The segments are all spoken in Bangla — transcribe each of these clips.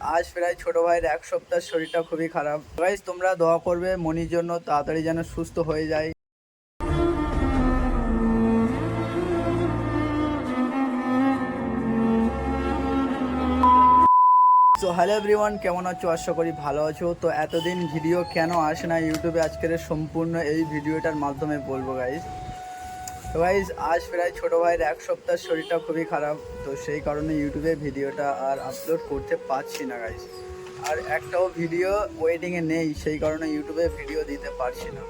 আজ প্রায় ছোট ভাইয়ের এক সপ্তাহ শরীরটা খুবই খারাপ। গাইস তোমরা দোয়া করবে মনির জন্য, তাড়াতাড়ি যেন সুস্থ হয়ে যায়। তো হ্যালো এভরিওয়ান, কেমন আছো? আশা করি ভালো আছো। তো এতদিন ভিডিও কেন আসে না ইউটিউবে, আজকের সম্পূর্ণ এই ভিডিওটার মাধ্যমে বলবো গাইস। তো গাইস আজ প্রায় ছোট ভাইয়ের এক সপ্তাহ শরীরটা খুবই খারাপ, তো সেই কারণে ইউটিউবে ভিডিওটা আর আপলোড করতে পারছি না গাইস। আর একটাও ভিডিও ওয়েটিংয়ে নেই, সেই কারণে ইউটিউবে ভিডিও দিতে পারছি না।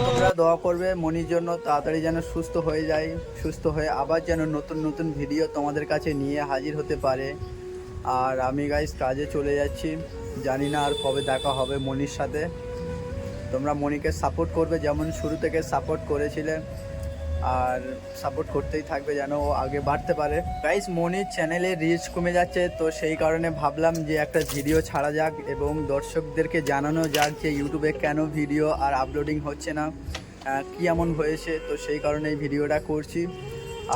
তোমরা দোয়া করবে মনির জন্য, তাড়াতাড়ি যেন সুস্থ হয়ে যায়, সুস্থ হয়ে আবার যেন নতুন নতুন ভিডিও তোমাদের কাছে নিয়ে হাজির হতে পারে। আর আমি গাইস কাজে চলে যাচ্ছি, জানি না আর কবে দেখা হবে মনির সাথে। তোমরা মনিকে সাপোর্ট করবে যেমন শুরু থেকে সাপোর্ট করেছিলে, আর সাপোর্ট করতেই থাকবে যেন ও আগে বাড়তে পারে। গাইস মনির চ্যানেলে রিচ কমে যাচ্ছে, তো সেই কারণে ভাবলাম যে একটা ভিডিও ছাড়া যাক এবং দর্শকদেরকে জানানো যাক যে ইউটিউবে কেন ভিডিও আর আপলোডিং হচ্ছে না, কী এমন হয়েছে। তো সেই কারণে এই ভিডিওটা করছি।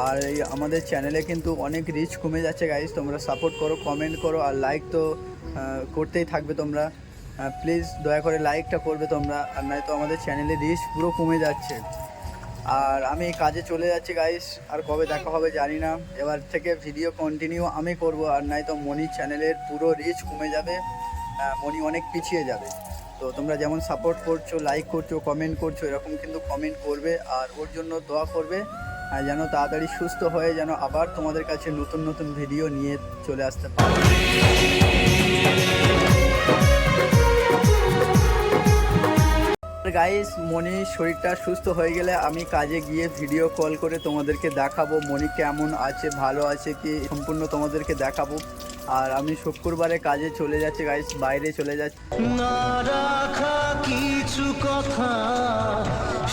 আর এই আমাদের চ্যানেলে কিন্তু অনেক রিচ কমে যাচ্ছে গাইস, তোমরা সাপোর্ট করো, কমেন্ট করো, আর লাইক তো করতেই থাকবে তোমরা। প্লিজ দয়া করে লাইকটা করবে তোমরা, আর নয়তো আমাদের চ্যানেলে রিচ পুরো কমে যাচ্ছে। আর আমি কাজে চলে যাচ্ছি গাইস, আর কবে দেখা হবে জানি না। এবার থেকে ভিডিও কন্টিনিউ আমি করব, আর নয়তো মনির চ্যানেলের পুরো রিচ কমে যাবে, মনি অনেক পিছিয়ে যাবে। তো তোমরা যেমন সাপোর্ট করছো, লাইক করছো, কমেন্ট করছো, এরকম কিন্তু কমেন্ট করবে আর ওর জন্য দোয়া করবে যেন তাড়াতাড়ি সুস্থ হয়ে যেন আবার তোমাদের কাছে নতুন নতুন ভিডিও নিয়ে চলে আসতে পারে। গাইস মনির শরীরটা সুস্থ হয়ে গেলে আমি কাজে গিয়ে ভিডিও কল করে তোমাদেরকে দেখাবো মনি কেমন আছে, ভালো আছে কি, সম্পূর্ণ তোমাদেরকে দেখাবো। আর আমি শুক্রবারে কাজে চলে যাচ্ছি গাইস, বাইরে চলে যাচ্ছি। না রাখা কিছু কথা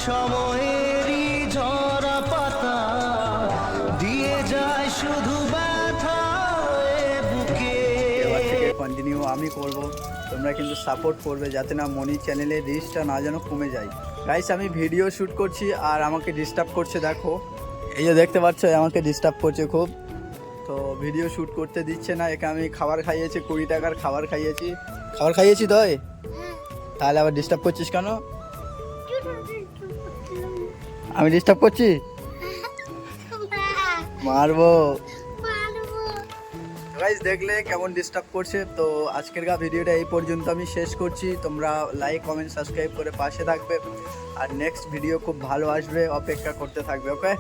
সময়েরই ঝরা পাতা দিয়ে যায় শুধু ব্যথা বুকে। এবার থেকে কন্টিনিউ আমি করব, তোমরা কিন্তু সাপোর্ট করবে যাতে না মনি চ্যানেলের রিচটা না যেন কমে যায়। গাইস আমি ভিডিও শ্যুট করছি আর আমাকে ডিস্টার্ব করছে, দেখো এই যে দেখতে পাচ্ছ আমাকে ডিস্টার্ব করছে খুব। তো ভিডিও শ্যুট করতে দিচ্ছে না, একে আমি খাবার খাইয়েছি, 20 টাকার খাবার খাইয়েছি তো, তাহলে আবার ডিস্টার্ব করছিস কেন? আমি ডিস্টার্ব করছি? মারবো। গাইস দেখলে কেমন ডিস্টার্ব করছে। তো আজকের ভিডিওটা এই পর্যন্ত আমি শেষ করছি। তোমরা লাইক, কমেন্ট, সাবস্ক্রাইব করে পাশে থাকবে, আর নেক্সট ভিডিও খুব ভালো আসবে, অপেক্ষা করতে থাকবে। ওকে।